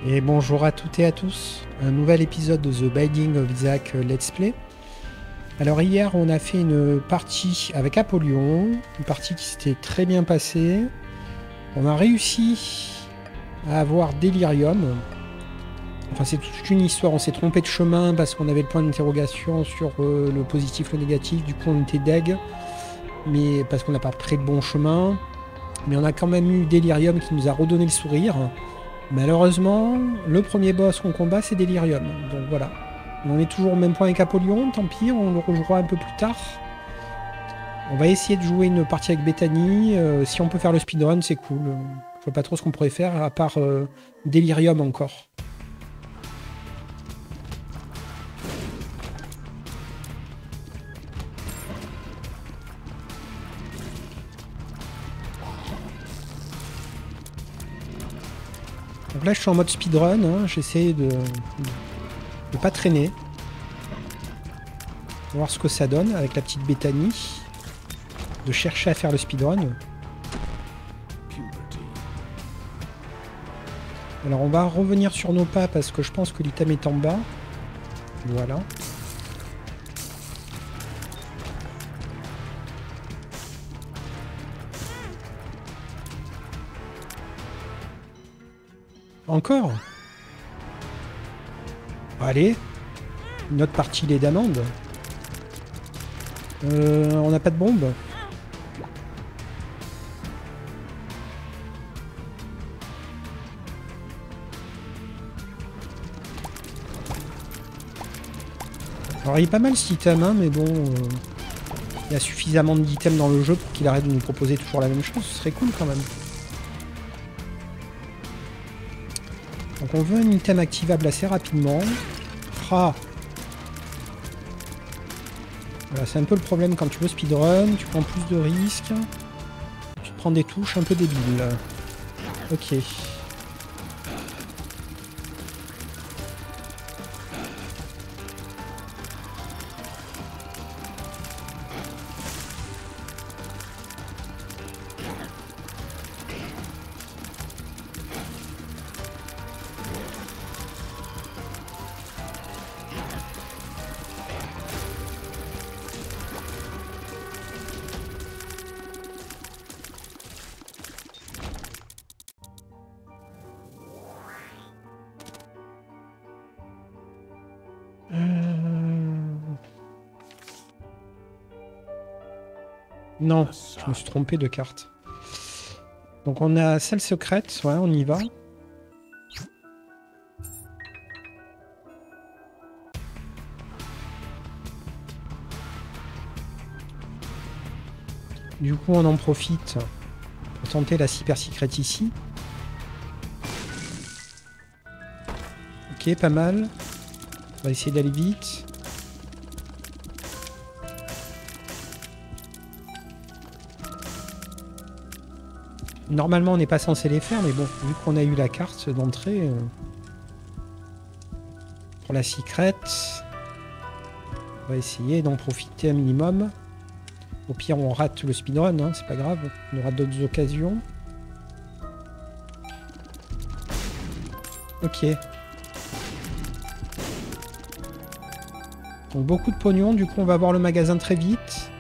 Et bonjour à toutes et à tous, un nouvel épisode de The Binding of Isaac Let's Play. Alors hier on a fait une partie avec Apollyon, une partie qui s'était très bien passée. On a réussi à avoir Delirium. Enfin c'est toute une histoire, on s'est trompé de chemin parce qu'on avait le point d'interrogation sur le positif, le négatif, du coup on était deg, mais parce qu'on n'a pas pris le bon chemin. Mais on a quand même eu Delirium qui nous a redonné le sourire. Malheureusement, le premier boss qu'on combat, c'est Delirium. Donc voilà. On est toujours au même point avec Apollyon, tant pis, on le rejouera un peu plus tard. On va essayer de jouer une partie avec Bethany. Si on peut faire le speedrun, c'est cool. Je vois pas trop ce qu'on pourrait faire, à part Delirium encore. Donc là, je suis en mode speedrun, hein. J'essaie de pas traîner. On va voir ce que ça donne avec la petite Bethany. De chercher à faire le speedrun. Alors on va revenir sur nos pas parce que je pense que l'item est en bas. Voilà. Encore? Allez. Une autre partie les d'amandes. On n'a pas de bombe. Alors il est pas mal cet item, hein, mais bon... il y a suffisamment d'items dans le jeu pour qu'il arrête de nous proposer toujours la même chose. Ce serait cool quand même. Donc on veut un item activable assez rapidement. Ah. Voilà, c'est un peu le problème quand tu veux speedrun, tu prends plus de risques. Tu te prends des touches un peu débiles. Ok. Non, je me suis trompé de carte. Donc on a salle secrète, ouais, on y va. Du coup on en profite pour tenter la super secret ici. Ok, pas mal. On va essayer d'aller vite. Normalement, on n'est pas censé les faire, mais bon, vu qu'on a eu la carte d'entrée pour la secret, on va essayer d'en profiter un minimum. Au pire, on rate le speedrun, hein, c'est pas grave. On aura d'autres occasions. Ok. Donc beaucoup de pognon, du coup on va voir le magasin très vite.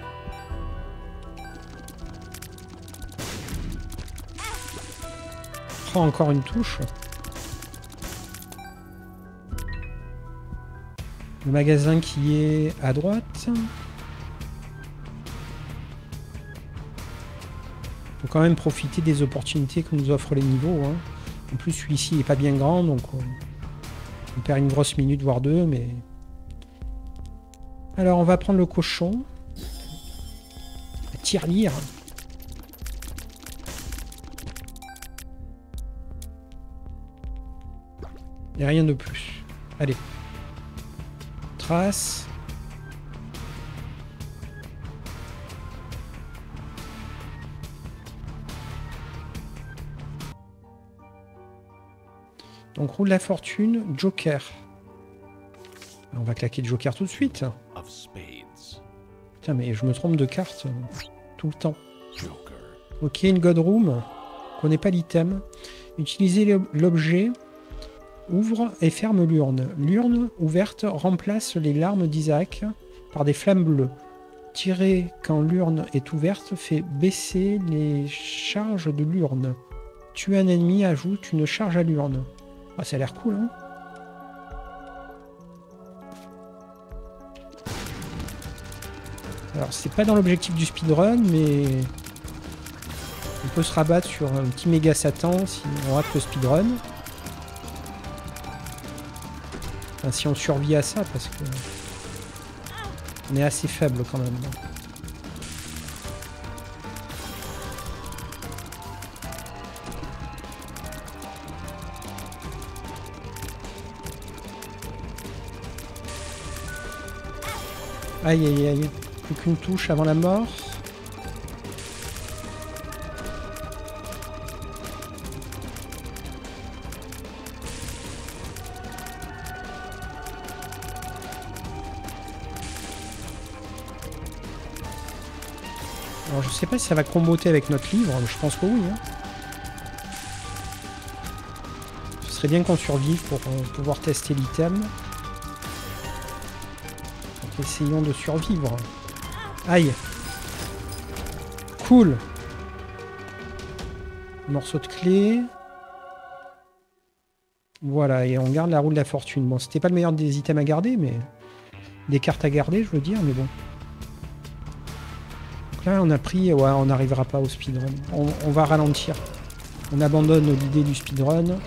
Oh, encore une touche. Le magasin qui est à droite. Faut quand même profiter des opportunités que nous offrent les niveaux, hein. En plus celui-ci n'est pas bien grand, donc on perd une grosse minute, voire deux, mais... Alors on va prendre le cochon. La tirelire. Et rien de plus. Allez. Trace. Donc roue de la fortune, Joker. On va claquer le Joker tout de suite. Putain, mais je me trompe de carte tout le temps. Ok, une God Room. On connaît pas l'item. Utiliser l'objet Ouvre et ferme l'urne. L'urne ouverte remplace les larmes d'Isaac par des flammes bleues. Tirer quand l'urne est ouverte fait baisser les charges de l'urne. Tuer un ennemi ajoute une charge à l'urne. Ah, ça a l'air cool, hein? Alors, c'est pas dans l'objectif du speedrun, mais on peut se rabattre sur un petit méga Satan si on rate le speedrun. Enfin, si on survit à ça, parce que on est assez faible quand même. Aïe aïe aïe. Plus qu'une touche avant la mort. Alors je sais pas si ça va comboter avec notre livre, mais je pense que oui. Hein. Ce serait bien qu'on survive pour pouvoir tester l'item. Donc essayons de survivre. Aïe. Cool. Morceau de clé. Voilà, et on garde la roue de la fortune. Bon, c'était pas le meilleur des items à garder, mais... des cartes à garder, je veux dire, mais bon. Donc là, on a pris... ouais, on n'arrivera pas au speedrun. On va ralentir. On abandonne l'idée du speedrun.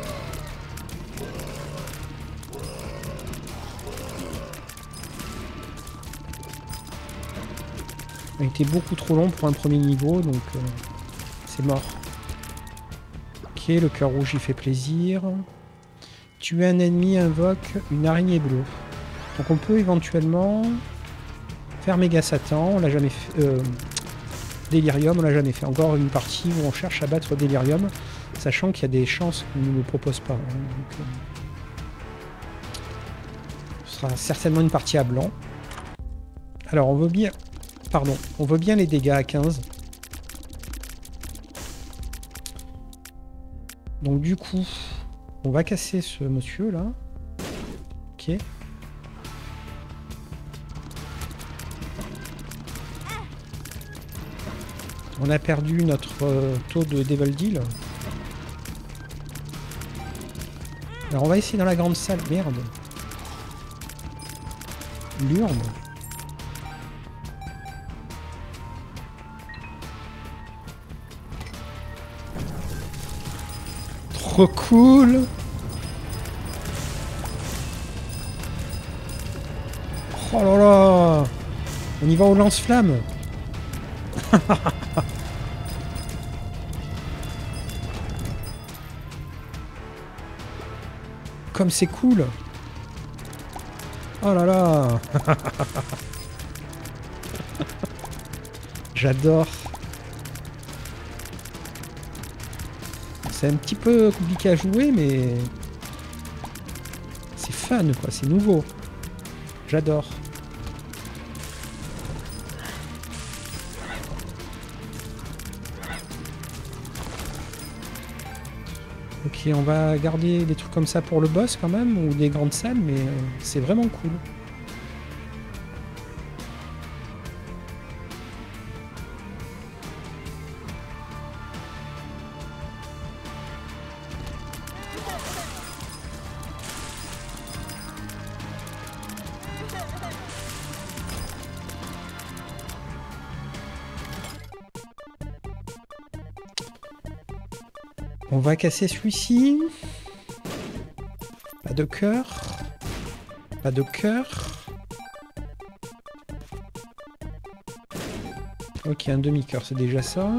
Il a été beaucoup trop long pour un premier niveau, donc c'est mort. Ok, le cœur rouge il fait plaisir. Tuer un ennemi invoque une araignée bleue. Donc on peut éventuellement faire méga Satan, on l'a jamais fait. Délirium, on l'a jamais fait. Encore une partie où on cherche à battre Délirium, sachant qu'il y a des chances qu'on ne nous propose pas. Hein, donc, ce sera certainement une partie à blanc. Alors on veut bien... Pardon, on veut bien les dégâts à 15. Donc du coup, on va casser ce monsieur là. Ok. On a perdu notre taux de Devil Deal. Alors on va essayer dans la grande salle. Merde. L'urne. Trop cool. Oh là là. On y va au lance-flamme. Comme c'est cool. Oh là là. J'adore. C'est un petit peu compliqué à jouer, mais c'est fun, quoi. C'est nouveau. J'adore. Ok, on va garder des trucs comme ça pour le boss quand même, ou des grandes salles, mais c'est vraiment cool. On va casser celui-ci. Pas de cœur. Pas de cœur. Ok, un demi-cœur, c'est déjà ça.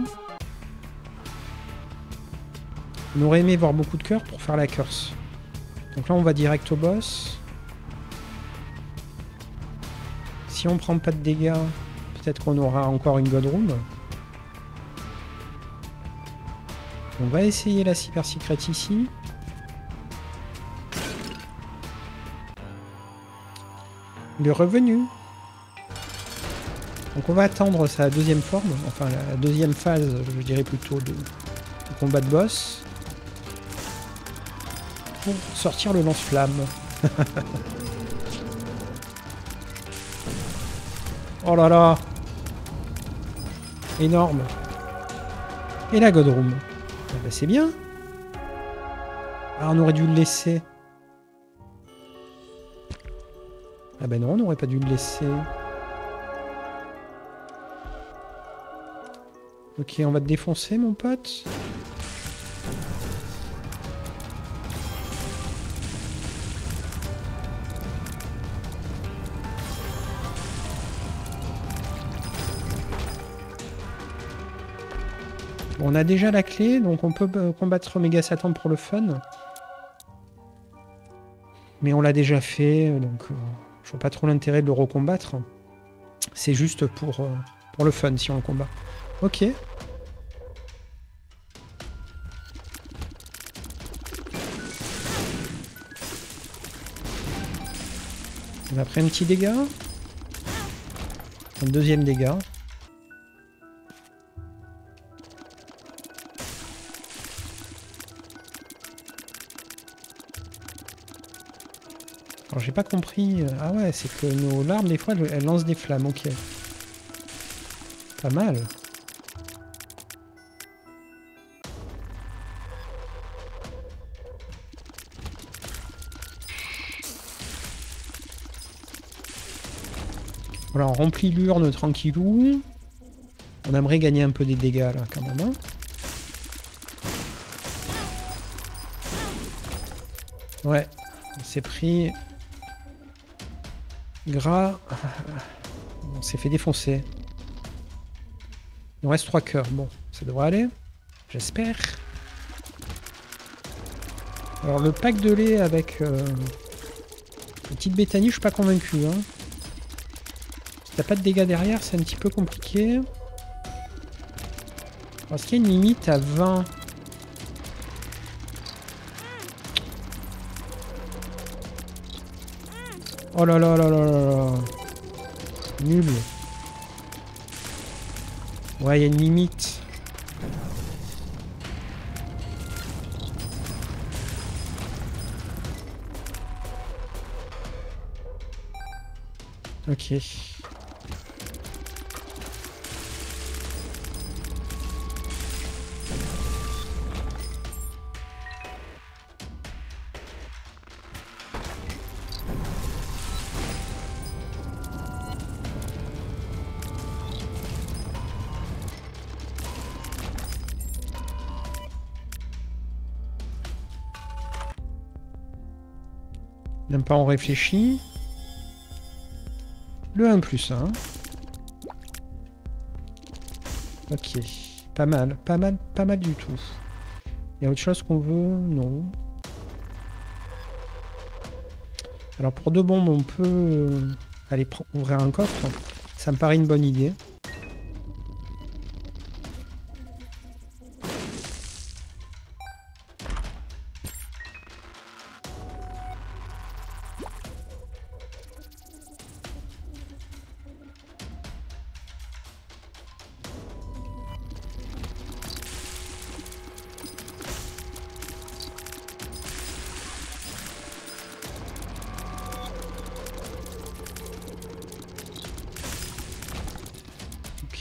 On aurait aimé voir beaucoup de cœur pour faire la curse. Donc là, on va direct au boss. Si on prend pas de dégâts, peut-être qu'on aura encore une God Room. On va essayer la Cyber Secret ici. Il est revenu. Donc on va attendre sa deuxième forme, enfin la deuxième phase, je dirais plutôt, de combat de boss. pour sortir le lance-flamme. Oh là là. Énorme. Et la Godroom. Ah bah c'est bien. Ah, on aurait dû le laisser. Ah ben non, on n'aurait pas dû le laisser. Ok, on va te défoncer, mon pote. Bon, on a déjà la clé, donc on peut combattre Méga Satan pour le fun. Mais on l'a déjà fait, donc je vois pas trop l'intérêt de le recombattre. C'est juste pour le fun si on le combat. Ok. On a pris un petit dégât. Un deuxième dégât. Alors j'ai pas compris. Ah ouais, c'est que nos larmes, des fois, elles lancent des flammes. Ok. Pas mal. Voilà, on remplit l'urne tranquillou. On aimerait gagner un peu des dégâts là quand même. Hein. Ouais, on s'est pris gras. On s'est fait défoncer. Il nous reste 3 cœurs. Bon, ça devrait aller. J'espère. Alors le pack de lait avec petite Béthanie, je suis pas convaincu. Hein. Si t'as pas de dégâts derrière, c'est un petit peu compliqué. Est-ce qu'il y a une limite à 20? Oh là là là là là là. Nul. Ouais, il y a une limite. Ok. Même pas on réfléchit. Le 1+1. Ok. Pas mal. Pas mal. Pas mal du tout. Il y a autre chose qu'on veut? Non. Alors pour 2 bombes, on peut aller ouvrir un coffre. Ça me paraît une bonne idée.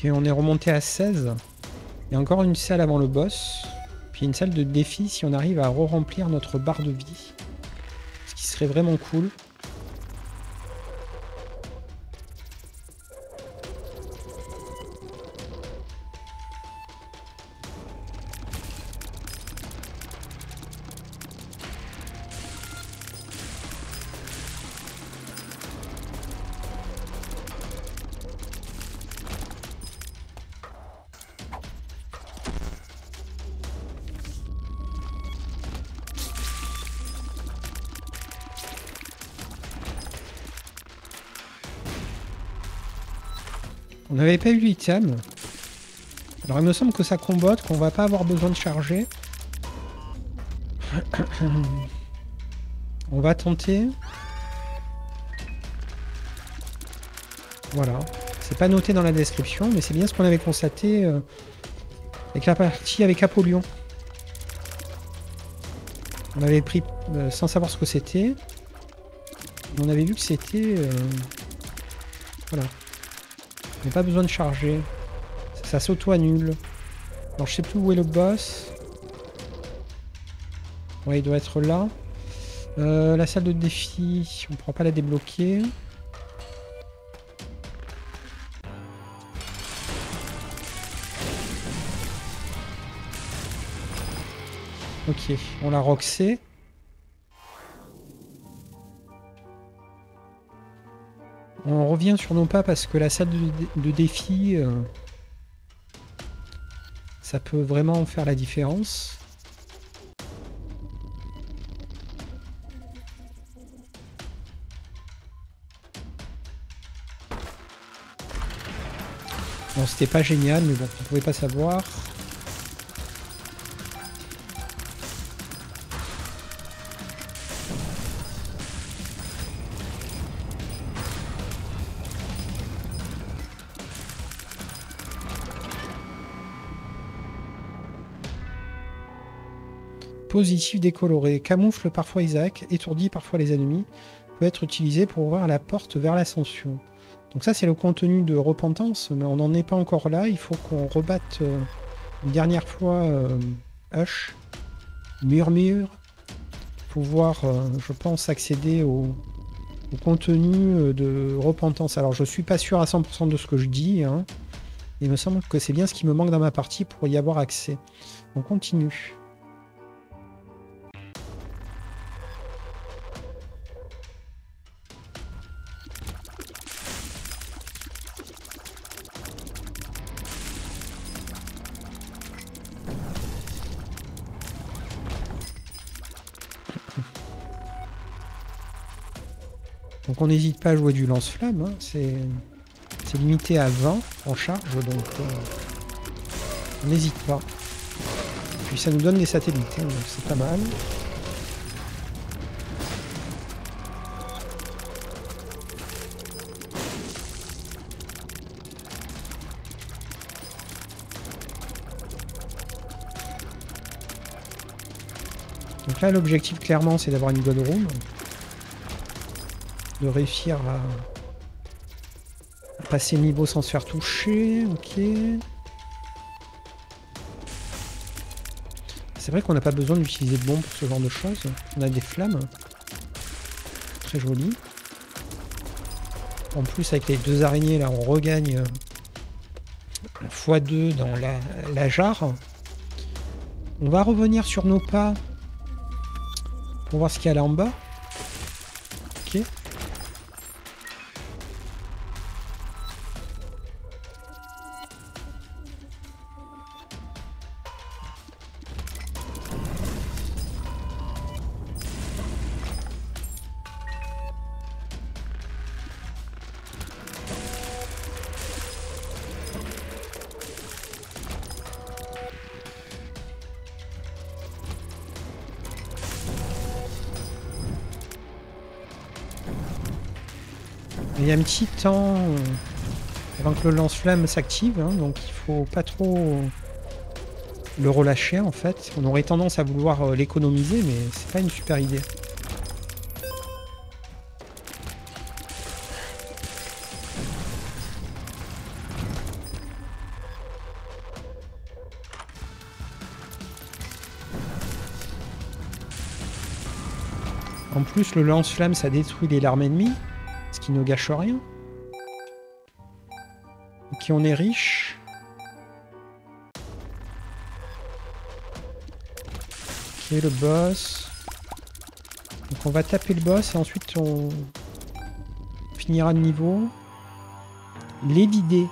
Ok, on est remonté à 16. Il y a encore une salle avant le boss. Puis une salle de défi si on arrive à re-remplir notre barre de vie. Ce qui serait vraiment cool. On n'avait pas eu l'item. Alors il me semble que ça combotte, qu'on va pas avoir besoin de charger. On va tenter. Voilà. C'est pas noté dans la description, mais c'est bien ce qu'on avait constaté avec la partie avec Apollyon. On avait pris sans savoir ce que c'était. On avait vu que c'était... voilà. On n'a pas besoin de charger. Ça s'auto-annule. Alors je sais plus où est le boss. Ouais, il doit être là. La salle de défi, on ne pourra pas la débloquer. Ok, on l'a roxé. On revient sur nos pas parce que la salle de défi, ça peut vraiment faire la différence. Bon, c'était pas génial, mais bon, on pouvait pas savoir. Positif décoloré, camoufle parfois Isaac, étourdit parfois les ennemis, peut être utilisé pour ouvrir la porte vers l'ascension. Donc ça c'est le contenu de Repentance, mais on n'en est pas encore là, il faut qu'on rebatte une dernière fois Hush, Murmure, pour pouvoir, je pense, accéder au contenu de Repentance. Alors je suis pas sûr à 100% de ce que je dis, hein. Il me semble que c'est bien ce qui me manque dans ma partie pour y avoir accès. On continue. Donc on n'hésite pas à jouer du lance-flamme, hein. C'est limité à 20 en charge, donc on n'hésite pas. Puis ça nous donne des satellites, hein, donc c'est pas mal. Donc là l'objectif clairement c'est d'avoir une bonne room. De réussir à passer le niveau sans se faire toucher. Ok. C'est vrai qu'on n'a pas besoin d'utiliser de bombes pour ce genre de choses. On a des flammes. Très joli. En plus avec les deux araignées là on regagne x2 dans la jarre. On va revenir sur nos pas pour voir ce qu'il y a là en bas. Ok. Il y a un petit temps avant que le lance-flamme s'active, hein, donc il faut pas trop le relâcher en fait. On aurait tendance à vouloir l'économiser, mais c'est pas une super idée. En plus, le lance-flamme, ça détruit les larmes ennemies, ce qui ne gâche rien. Ok, on est riche. Ok, le boss. Donc on va taper le boss et ensuite on finira le niveau. Les vider.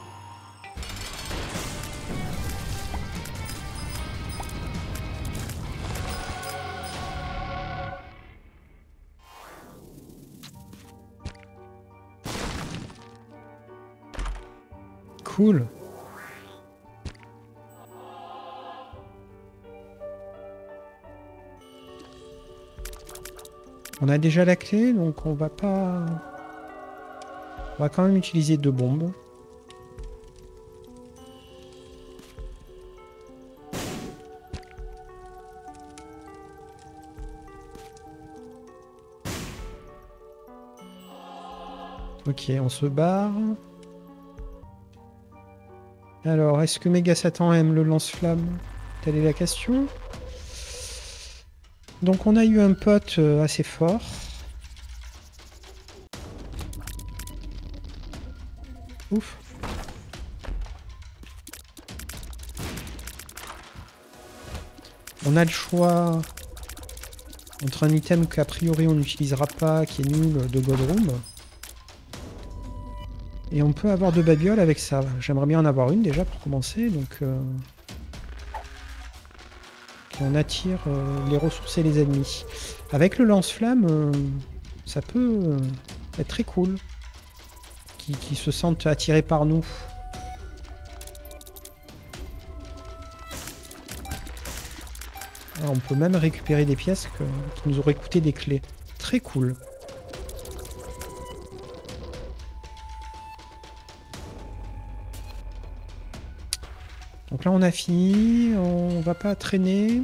Cool. On a déjà la clé, donc on va pas... On va quand même utiliser 2 bombes. Ok, on se barre. Alors, est-ce que Méga Satan aime le lance-flamme? Telle est la question. Donc on a eu un pote assez fort. Ouf. On a le choix entre un item qu'a priori on n'utilisera pas, qui est nul, de Godroom. Et on peut avoir 2 babioles avec ça. J'aimerais bien en avoir une déjà pour commencer. Donc on attire les ressources et les ennemis. Avec le lance-flamme, ça peut être très cool. Qui se sentent attirés par nous. Alors, on peut même récupérer des pièces qui nous auraient coûté des clés. Très cool. Donc là on a fini, on va pas traîner.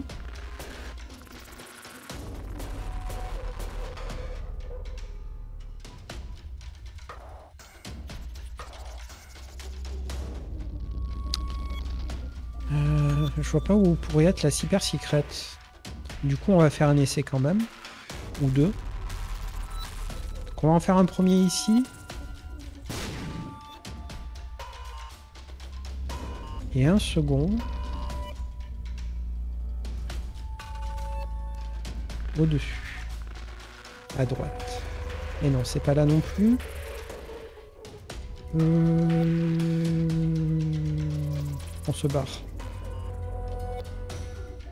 Je vois pas où pourrait être la super secret. Du coup on va faire un essai quand même. Ou 2. Donc on va en faire un premier ici. Et un second. Au-dessus. À droite. Et non, c'est pas là non plus. On se barre.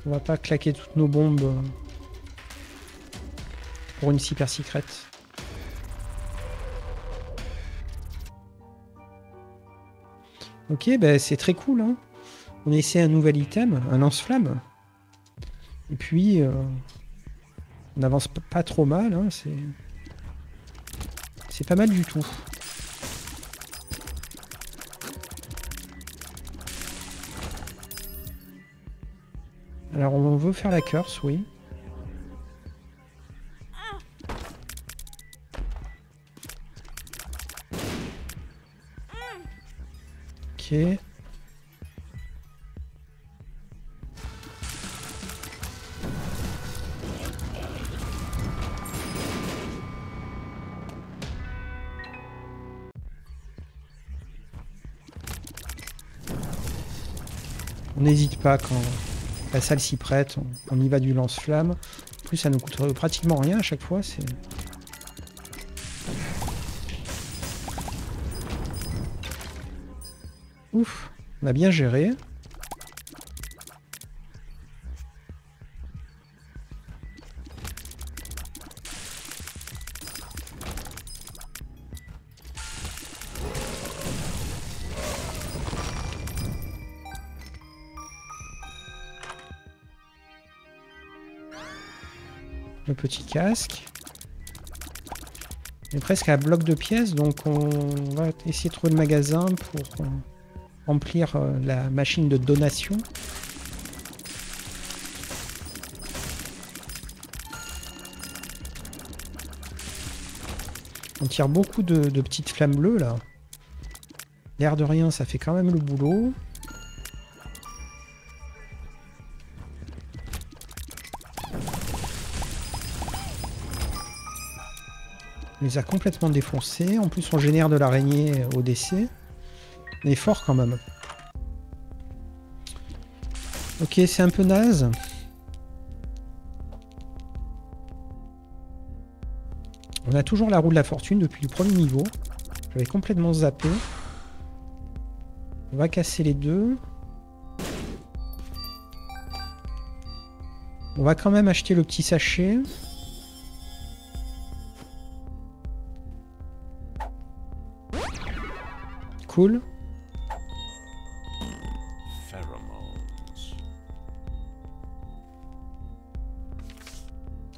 On va pas claquer toutes nos bombes pour une super secret. Ok, bah c'est très cool. Hein. On essaie un nouvel item, un lance-flamme. Et puis, on n'avance pas trop mal. Hein. C'est pas mal du tout. Alors, on veut faire la curse, oui. Ok. On n'hésite pas quand la salle s'y prête, on y va du lance-flamme. En plus, ça nous coûte pratiquement rien à chaque fois. C'est... Ouf, on a bien géré. Le petit casque. On est presque à bloc de pièces, donc on va essayer de trouver le magasin pour remplir la machine de donation. On tire beaucoup de petites flammes bleues là. L'air de rien, ça fait quand même le boulot. On les a complètement défoncés. En plus, on génère de l'araignée au décès. On est fort quand même. Ok, c'est un peu naze. On a toujours la roue de la fortune depuis le premier niveau. J'avais complètement zappé. On va casser les deux. On va quand même acheter le petit sachet. Cool.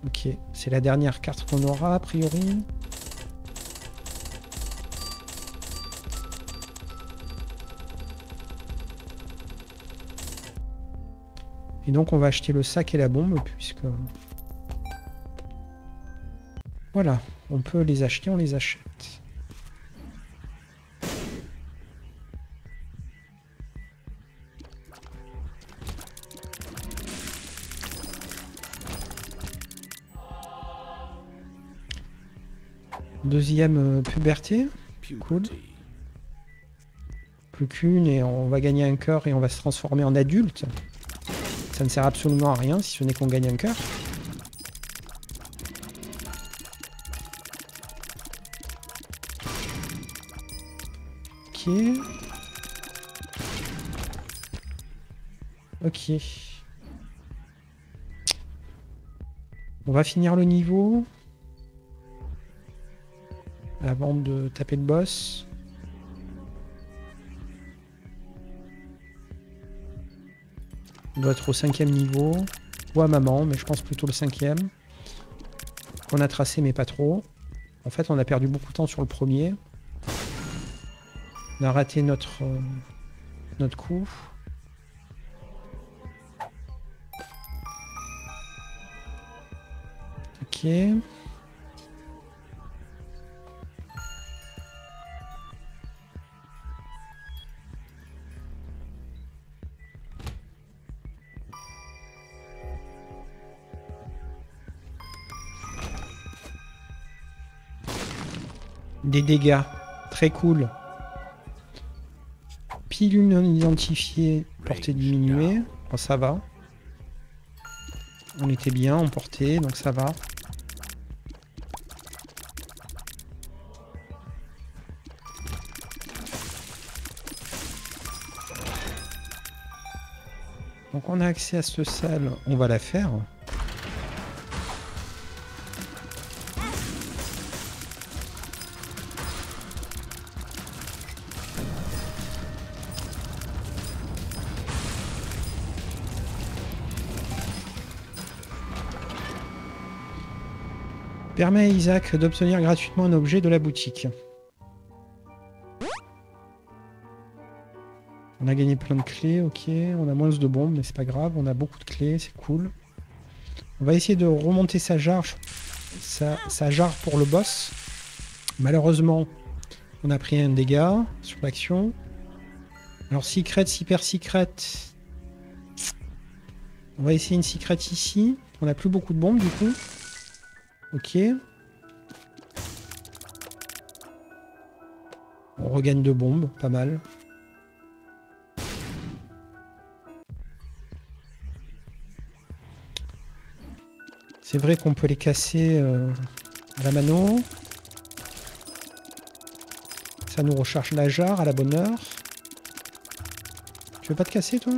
Ok, c'est la dernière carte qu'on aura a priori. Et donc on va acheter le sac et la bombe puisque... Voilà, on peut les acheter, on les achète. Deuxième puberté. Cool. Plus qu'une et on va gagner un cœur et on va se transformer en adulte. Ça ne sert absolument à rien si ce n'est qu'on gagne un cœur. Ok. Ok. On va finir le niveau. Avant de taper le boss. On doit être au 5e niveau. Ou à maman, mais je pense plutôt le 5e. On a tracé, mais pas trop. En fait, on a perdu beaucoup de temps sur le premier. On a raté notre coup. Ok. Des dégâts. Très cool. Pilule non identifiée, portée diminuée. Bon, ça va. On était bien en portée, donc ça va. Donc on a accès à cette salle, on va la faire. Permet à Isaac d'obtenir gratuitement un objet de la boutique. On a gagné plein de clés, ok. On a moins de bombes, mais c'est pas grave. On a beaucoup de clés, c'est cool. On va essayer de remonter sa jarre pour le boss. Malheureusement, on a pris un dégât sur l'action. Alors, secret, hyper secret. On va essayer une secret ici. On n'a plus beaucoup de bombes, du coup. Ok. On regagne 2 bombes, pas mal. C'est vrai qu'on peut les casser à la mano. Ça nous recharge la jarre à la bonne heure. Tu veux pas te casser, toi?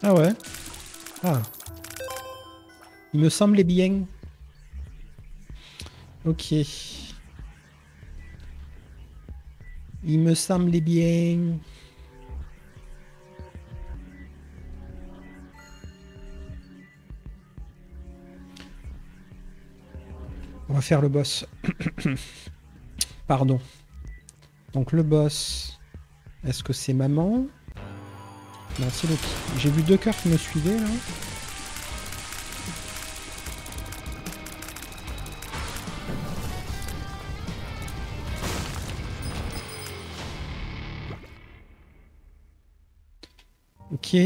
Ah ouais. Ah. Il me semblait bien. Ok. Il me semblait bien. On va faire le boss. Pardon. Donc le boss. Est-ce que c'est maman? Non, c'est le... J'ai vu 2 cœurs qui me suivaient là. Ok.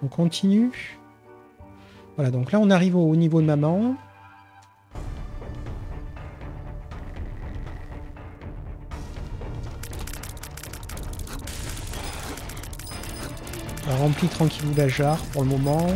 On continue. Voilà, donc là on arrive au niveau de maman. On remplit tranquillou la jarre pour le moment.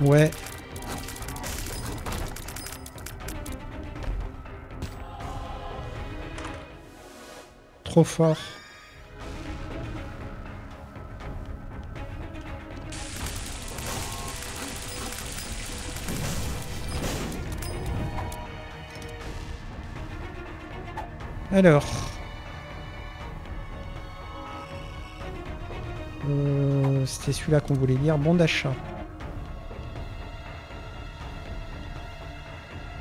Ouais. Trop fort. Alors. C'était celui-là qu'on voulait lire. Bon d'achat.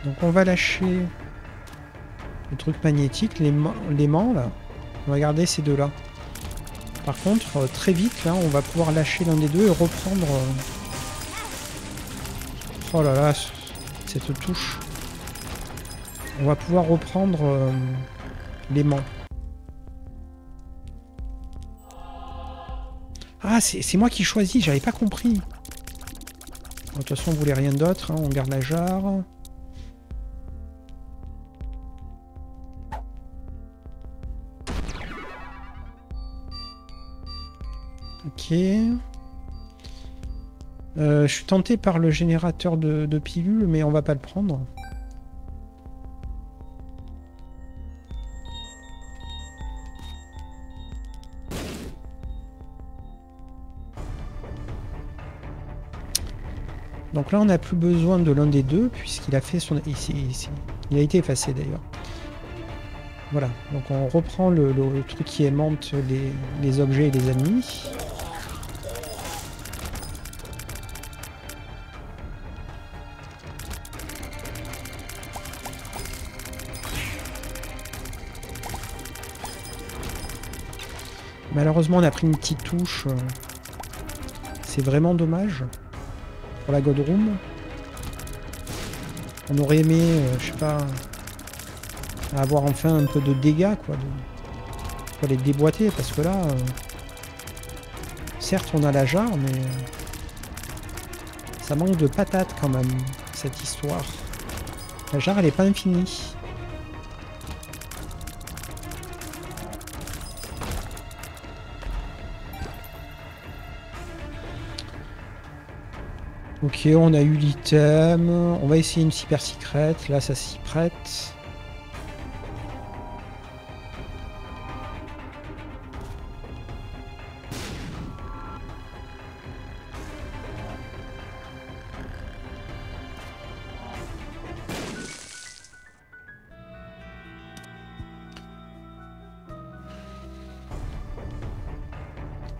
Donc on va lâcher le truc magnétique, l'aimant là. On va garder ces deux-là. Par contre, très vite, là, on va pouvoir lâcher l'un des deux et reprendre Oh là là, cette touche. On va pouvoir reprendre l'aimant. Ah, c'est moi qui choisis, j'avais pas compris. De toute façon, on voulait rien d'autre, hein, on garde la jarre. Ok. Je suis tenté par le générateur de pilules, mais on va pas le prendre. Donc là, on n'a plus besoin de l'un des deux, puisqu'il a fait son... Il a été effacé, d'ailleurs. Voilà, donc on reprend le truc qui aimante les objets et les ennemis. Malheureusement, on a pris une petite touche. C'est vraiment dommage. Pour la God Room. On aurait aimé, je sais pas, avoir enfin un peu de dégâts, quoi. Pour les déboîter, parce que là... certes, on a la jarre, mais... ça manque de patates, quand même, cette histoire. La jarre, elle est pas infinie. Ok, on a eu l'item. On va essayer une super secrète. Là, ça s'y prête.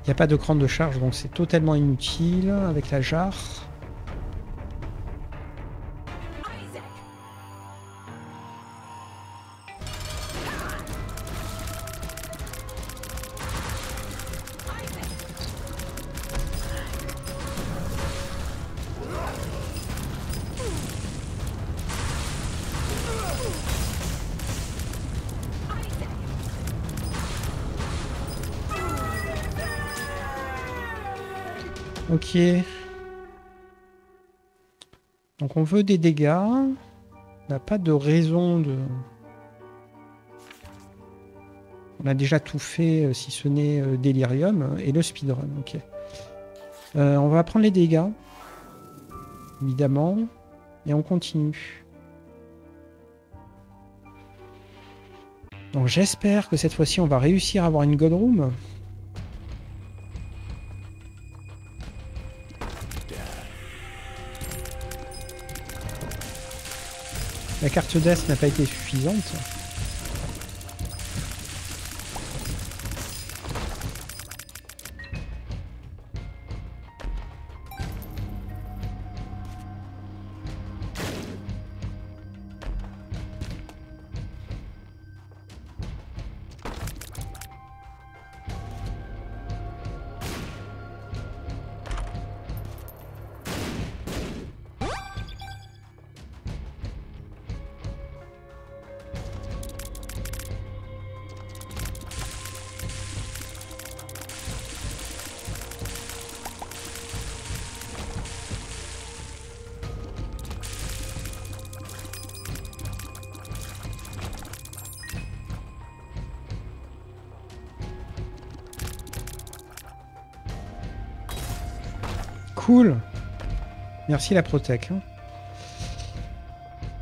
Il n'y a pas de crâne de charge, donc c'est totalement inutile avec la jarre. Ok. Donc on veut des dégâts. On n'a pas de raison de... On a déjà tout fait, si ce n'est Delirium et le speedrun. Ok. On va prendre les dégâts. Évidemment. Et on continue. Donc j'espère que cette fois-ci on va réussir à avoir une God Room. La carte Death n'a pas été suffisante. Cool. Merci la Protec. Hein.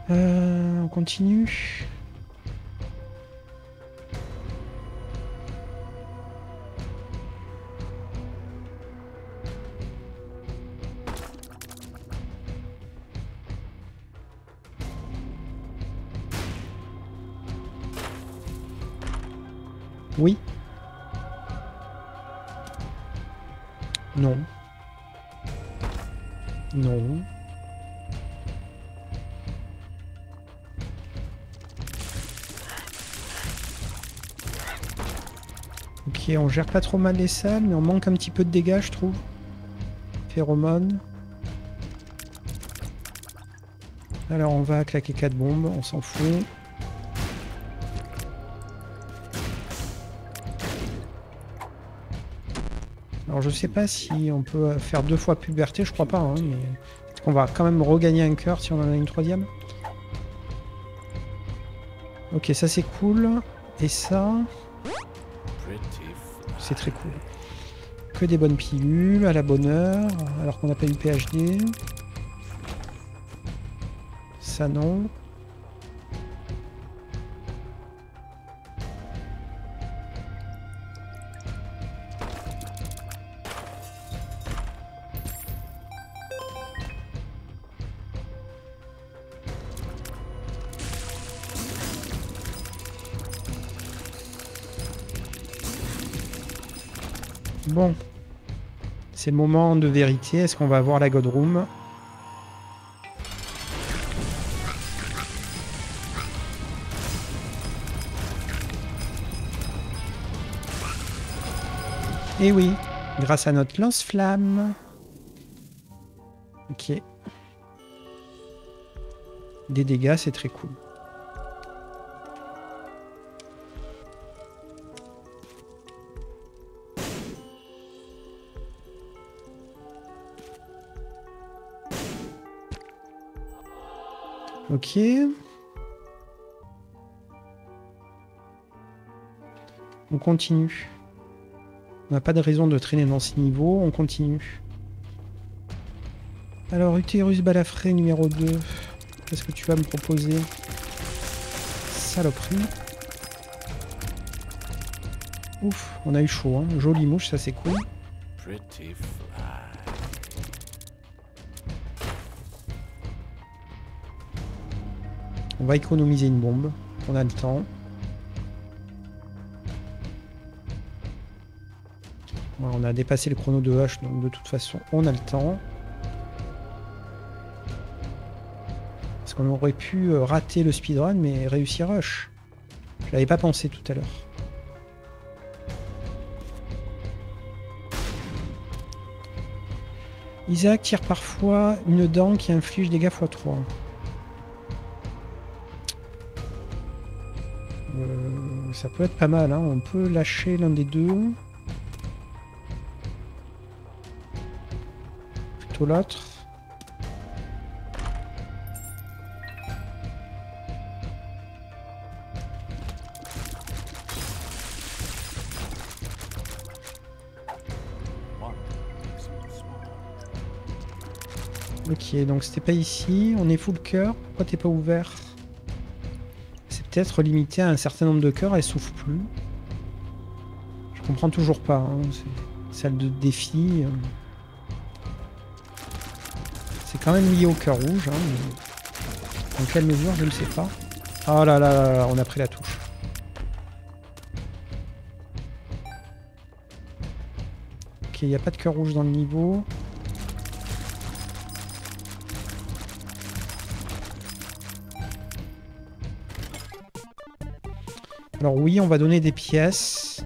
On continue. Oui. Non. Non. Ok, on gère pas trop mal les salles, mais on manque un petit peu de dégâts, je trouve. Phéromone. Alors on va claquer 4 bombes, on s'en fout. Alors je sais pas si on peut faire 2 fois puberté, je crois pas, hein, mais on va quand même regagner un cœur si on en a une 3e. Ok, ça c'est cool. Et ça, c'est très cool. Que des bonnes pilules, à la bonne heure, alors qu'on n'a pas eu PhD. Ça non. Bon. C'est le moment de vérité. Est-ce qu'on va avoir la God Room? Et oui, grâce à notre lance-flamme. Ok. Des dégâts, c'est très cool. Ok. On continue. On n'a pas de raison de traîner dans ces niveaux, on continue. Alors, Utérus balafré numéro 2. Qu'est-ce que tu vas me proposer? Saloperie. Ouf, on a eu chaud, hein. Jolie mouche, ça c'est cool. On va économiser une bombe. On a le temps. Voilà, on a dépassé le chrono de H, donc de toute façon, on a le temps. Parce qu'on aurait pu rater le speedrun, mais réussir Rush. Je l'avais pas pensé tout à l'heure. Isaac tire parfois une dent qui inflige dégâts x3. Ça peut être pas mal, hein. On peut lâcher l'un des deux. Plutôt l'autre. Ok, donc c'était pas ici. On est full cœur. Pourquoi t'es pas ouvert? C'est peut-être limité à un certain nombre de cœurs, elle souffle plus. Je comprends toujours pas. Hein. C'est celle de défi. C'est quand même lié au cœur rouge. Hein, mais... dans quelle mesure, je ne sais pas. Oh là là là là, on a pris la touche. Ok, il n'y a pas de cœur rouge dans le niveau. Alors oui, on va donner des pièces.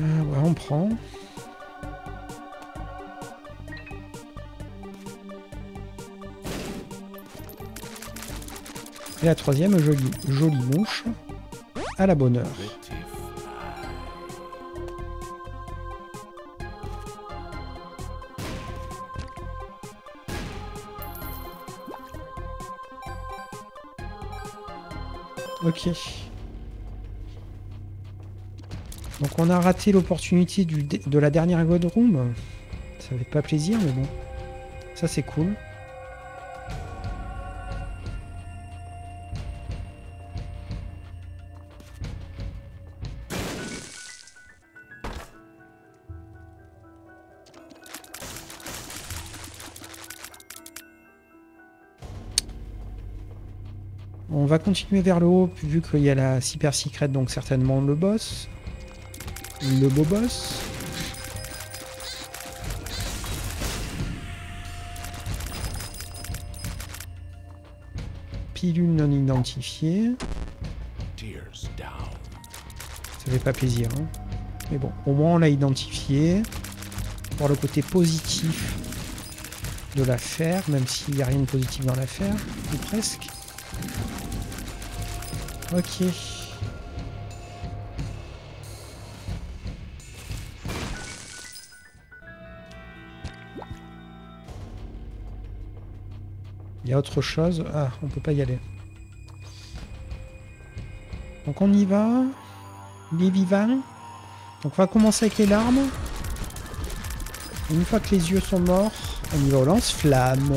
Ouais, on prend. Et la troisième, jolie mouche, à la bonne heure. Ok. Donc on a raté l'opportunité de la dernière God Room. Ça fait pas plaisir, mais bon. Ça c'est cool. On va continuer vers le haut, vu qu'il y a la Super Secret, donc certainement le boss. Le beau boss. pilule non identifiée. Ça fait pas plaisir, hein. Mais bon, au moins on l'a identifié. Pour le côté positif de l'affaire, même s'il n'y a rien de positif dans l'affaire, ou presque. Ok. Il y a autre chose. Ah, on peut pas y aller. Donc on y va. Il est vivant. Donc on va commencer avec les larmes. Une fois que les yeux sont morts, on y va au lance-flamme.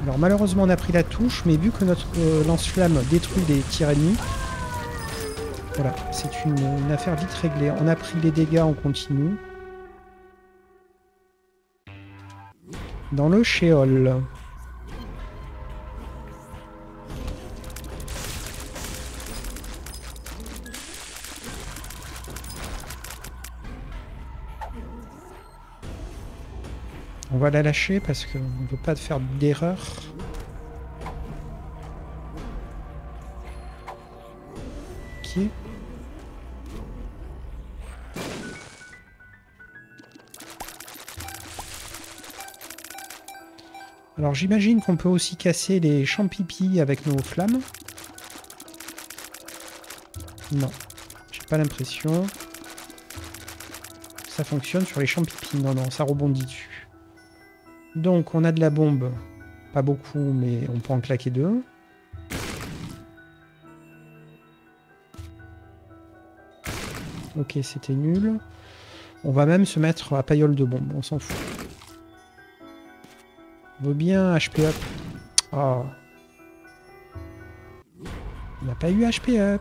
Alors malheureusement on a pris la touche, mais vu que notre lance-flamme détruit les tirs ennemis, voilà, c'est une affaire vite réglée. On a pris les dégâts, on continue. Dans le Sheol. On va la lâcher parce qu'on ne veut pas faire d'erreur. Ok. Alors j'imagine qu'on peut aussi casser les champs-pipi avec nos flammes. Non, j'ai pas l'impression. Ça fonctionne sur les champs-pipi. Non, non, ça rebondit dessus. Donc on a de la bombe. Pas beaucoup, mais on peut en claquer deux. Ok, c'était nul. On va même se mettre à paillole de bombe, on s'en fout. On veut bien HP up. Oh. On n'a pas eu HP up.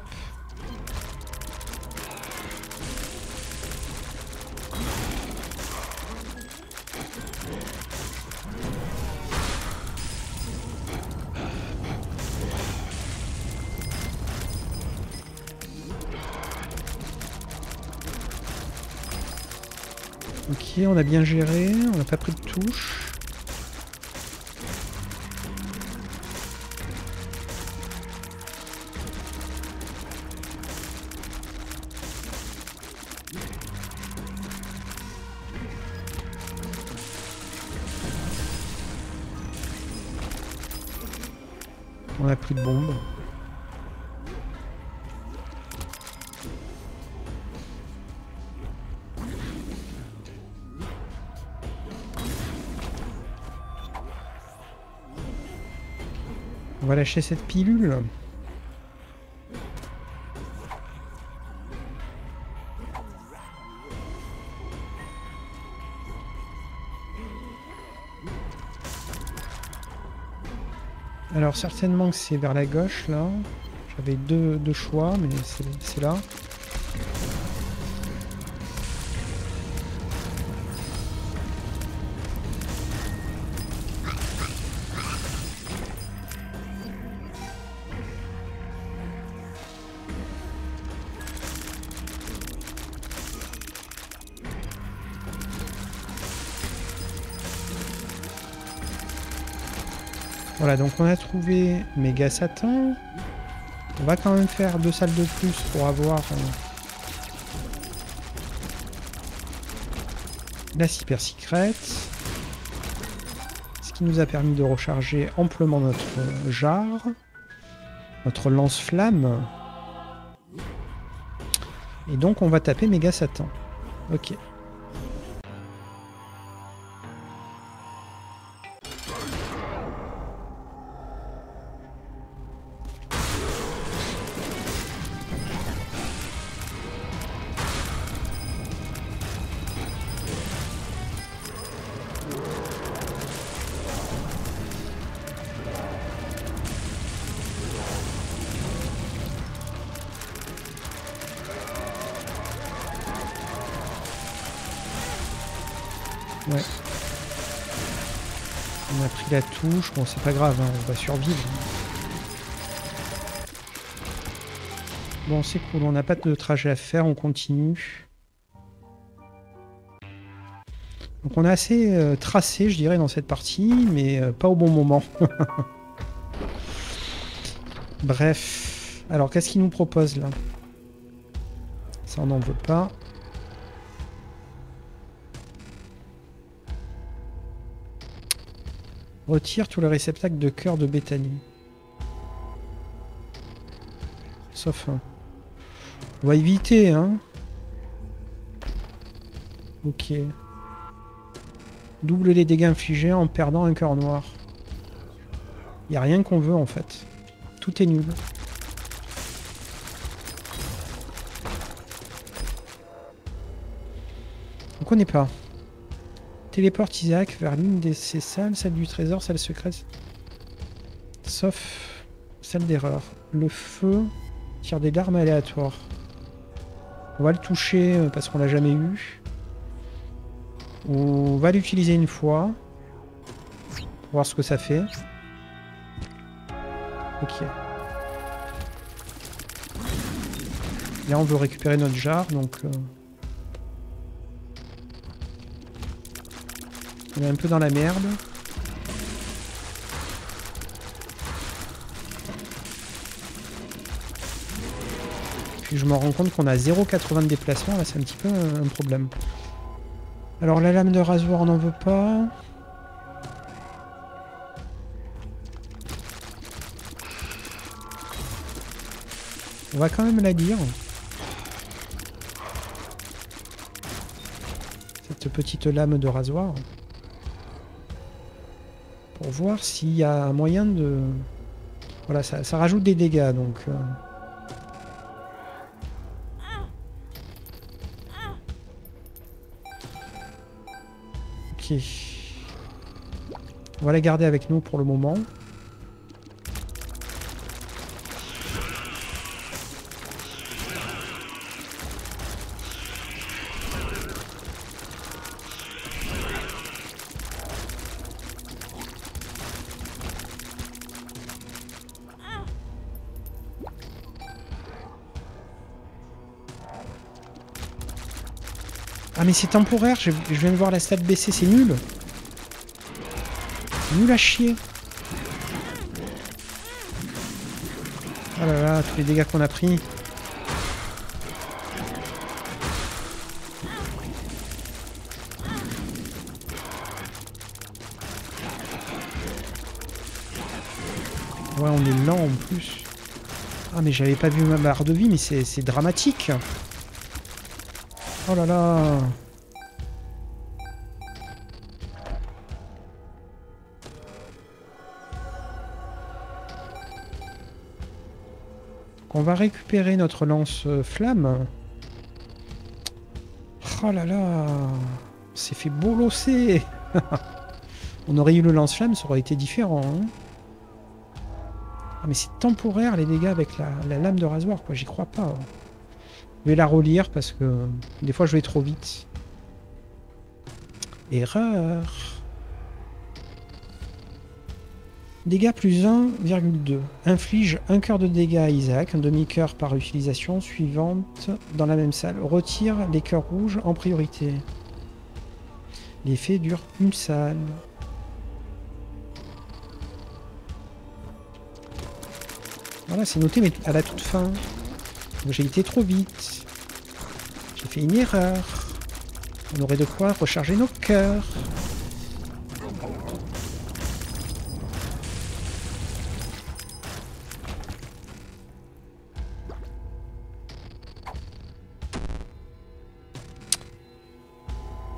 Ok, on a bien géré, on n'a pas pris de touche. On a pris de bombe. On va lâcher cette pilule. Alors certainement que c'est vers la gauche là. J'avais deux choix, mais c'est là. Voilà, donc on a trouvé Méga Satan. On va quand même faire 2 salles de plus pour avoir la Super Secret. Ce qui nous a permis de recharger amplement notre jarre. Notre lance-flamme. Et donc on va taper Méga Satan. Ok. Ouais. On a pris la touche. Bon, c'est pas grave, hein, on va survivre. Bon, c'est cool. On n'a pas de trajet à faire. On continue. Donc on a assez tracé, je dirais, dans cette partie, mais pas au bon moment. Bref. Alors, qu'est-ce qu'il nous propose, là? Ça, on n'en veut pas. Retire tous les réceptacles de cœur de Bethany. Sauf un. On va éviter, hein. Ok. Double les dégâts infligés en perdant un cœur noir. Il n'y a rien qu'on veut, en fait. Tout est nul. On connaît pas. Téléporte Isaac vers l'une de ces salles, celle du trésor, celle secrète. Sauf celle d'erreur. Le feu tire des larmes aléatoires. On va le toucher parce qu'on l'a jamais eu. On va l'utiliser une fois. Pour voir ce que ça fait. Ok. Là on veut récupérer notre jarre, donc... on est un peu dans la merde. Puis je me rends compte qu'on a 0,80 de déplacement, là c'est un petit peu un problème. Alors la lame de rasoir on n'en veut pas. On va quand même la lire. Cette petite lame de rasoir. Pour voir s'il y a un moyen de... Voilà, ça rajoute des dégâts, donc... Ok. On va la garder avec nous pour le moment. Ah mais c'est temporaire, je viens de voir la stat baisser, c'est nul. Nul à chier. Oh là là, tous les dégâts qu'on a pris. Ouais, on est lent en plus. Ah mais j'avais pas vu ma barre de vie, mais c'est dramatique. Oh là là. On va récupérer notre lance-flamme. Oh là là. On s'est fait bolosser. On aurait eu le lance-flamme, ça aurait été différent. Hein. Ah mais c'est temporaire les dégâts avec la lame de rasoir, quoi. J'y crois pas. Je vais la relire parce que des fois je vais trop vite. Erreur. Dégâts plus 1,2. Inflige un cœur de dégâts à Isaac, un demi-cœur par utilisation suivante dans la même salle. Retire les cœurs rouges en priorité. L'effet dure une salle. Voilà, c'est noté, mais à la toute fin. J'ai été trop vite. J'ai fait une erreur. On aurait de quoi recharger nos cœurs.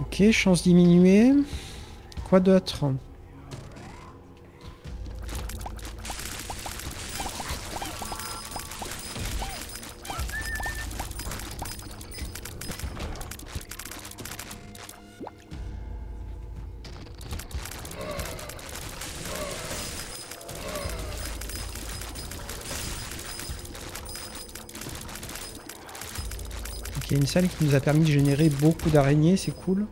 Ok, chance diminuée. Quoi d'autre ? Ok, une salle qui nous a permis de générer beaucoup d'araignées, c'est cool.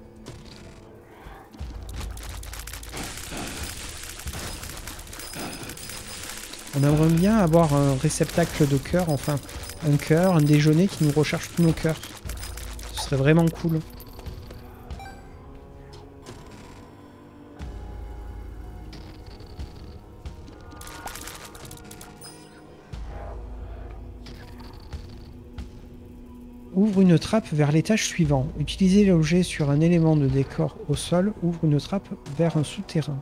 On aimerait bien avoir un réceptacle de cœur, enfin un cœur, un déjeuner qui nous recharge tous nos cœurs. Ce serait vraiment cool. Ouvre une trappe vers l'étage suivant. Utilisez l'objet sur un élément de décor au sol. Ouvre une trappe vers un souterrain.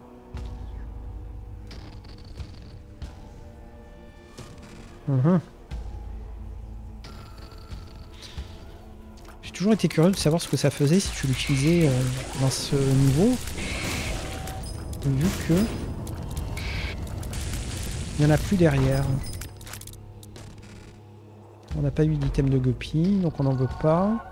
J'ai toujours été curieux de savoir ce que ça faisait si tu l'utilisais dans ce niveau. Vu que il n'y en a plus derrière. On n'a pas eu d'item de guppy, donc on n'en veut pas.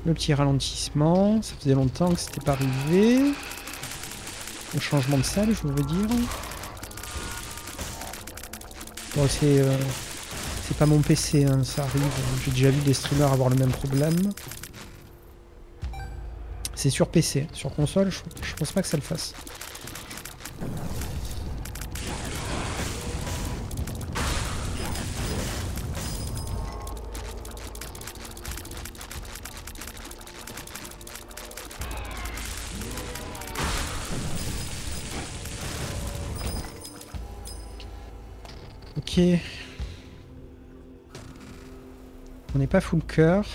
Le petit ralentissement, ça faisait longtemps que c'était pas arrivé. Le changement de salle, je veux dire. Bon, c'est pas mon PC, hein, ça arrive. J'ai déjà vu des streamers avoir le même problème. C'est sur PC. Sur console, je pense pas que ça le fasse. Ok. On n'est pas full cœur.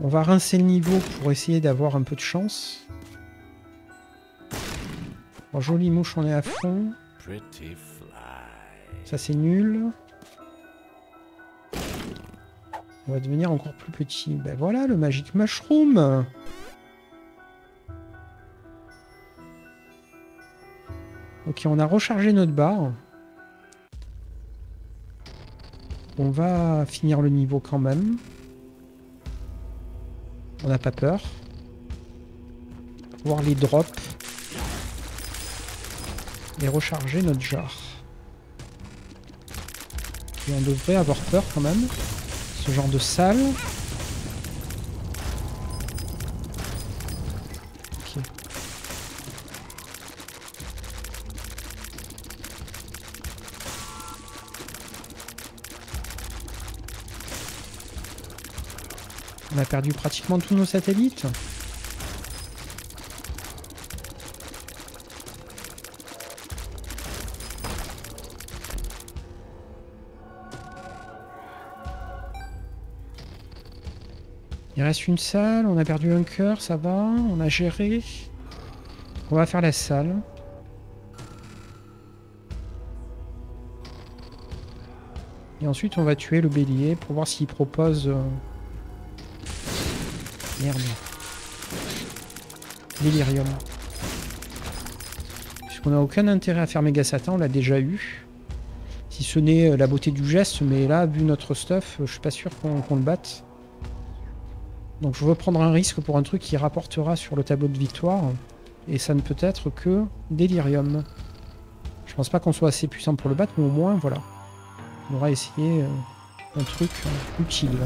On va rincer le niveau pour essayer d'avoir un peu de chance. Bon, jolie mouche, on est à fond. Ça c'est nul. On va devenir encore plus petit. Ben voilà, le Magic Mushroom. Ok, on a rechargé notre barre. On va finir le niveau quand même. On n'a pas peur. Voir les drops. Et recharger notre jar. Et on devrait avoir peur quand même. Ce genre de salle. Ok. On a perdu pratiquement tous nos satellites. Il reste une salle, on a perdu un cœur, ça va, on a géré. On va faire la salle. Et ensuite on va tuer le bélier pour voir s'il propose... Merde. Delirium. Puisqu'on n'a aucun intérêt à faire méga Satan, on l'a déjà eu. Si ce n'est la beauté du geste, mais là, vu notre stuff, je suis pas sûr qu'on le batte. Donc je veux prendre un risque pour un truc qui rapportera sur le tableau de victoire. Et ça ne peut être que Delirium. Je pense pas qu'on soit assez puissant pour le battre, mais au moins, voilà. On aura essayé un truc utile.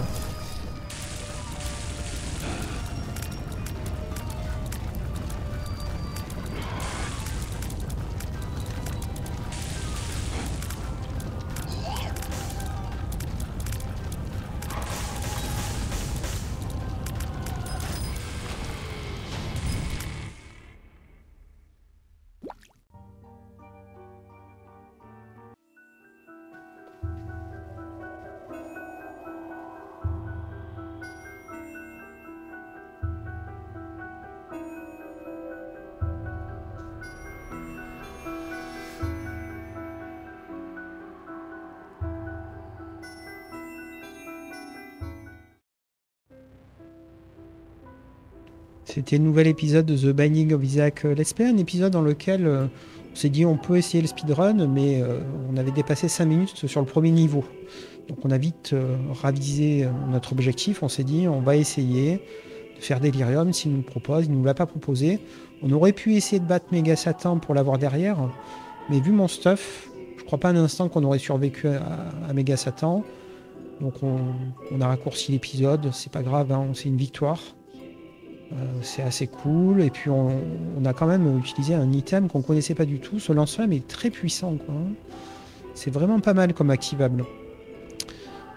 C'était le nouvel épisode de The Binding of Isaac Let's Play, un épisode dans lequel on s'est dit on peut essayer le speedrun, mais on avait dépassé 5 minutes sur le premier niveau. Donc on a vite ravisé notre objectif, on s'est dit on va essayer faire Delirium s'il nous le propose. Il ne nous l'a pas proposé. On aurait pu essayer de battre Méga Satan pour l'avoir derrière, mais vu mon stuff, je crois pas un instant qu'on aurait survécu à Méga Satan. Donc on a raccourci l'épisode, c'est pas grave, hein, c'est une victoire. C'est assez cool. Et puis on a quand même utilisé un item qu'on connaissait pas du tout. Ce lance-flamme est très puissant, quoi. C'est vraiment pas mal comme activable.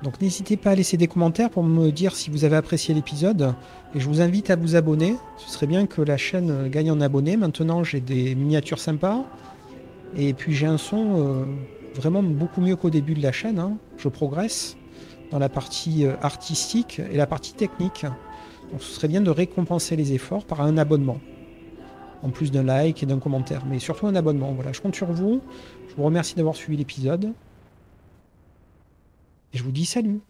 Donc n'hésitez pas à laisser des commentaires pour me dire si vous avez apprécié l'épisode. Et je vous invite à vous abonner. Ce serait bien que la chaîne gagne en abonnés. Maintenant j'ai des miniatures sympas. Et puis j'ai un son vraiment beaucoup mieux qu'au début de la chaîne, hein. Je progresse dans la partie artistique et la partie technique. Donc ce serait bien de récompenser les efforts par un abonnement. En plus d'un like et d'un commentaire. Mais surtout un abonnement. Voilà, je compte sur vous. Je vous remercie d'avoir suivi l'épisode. Et je vous dis salut.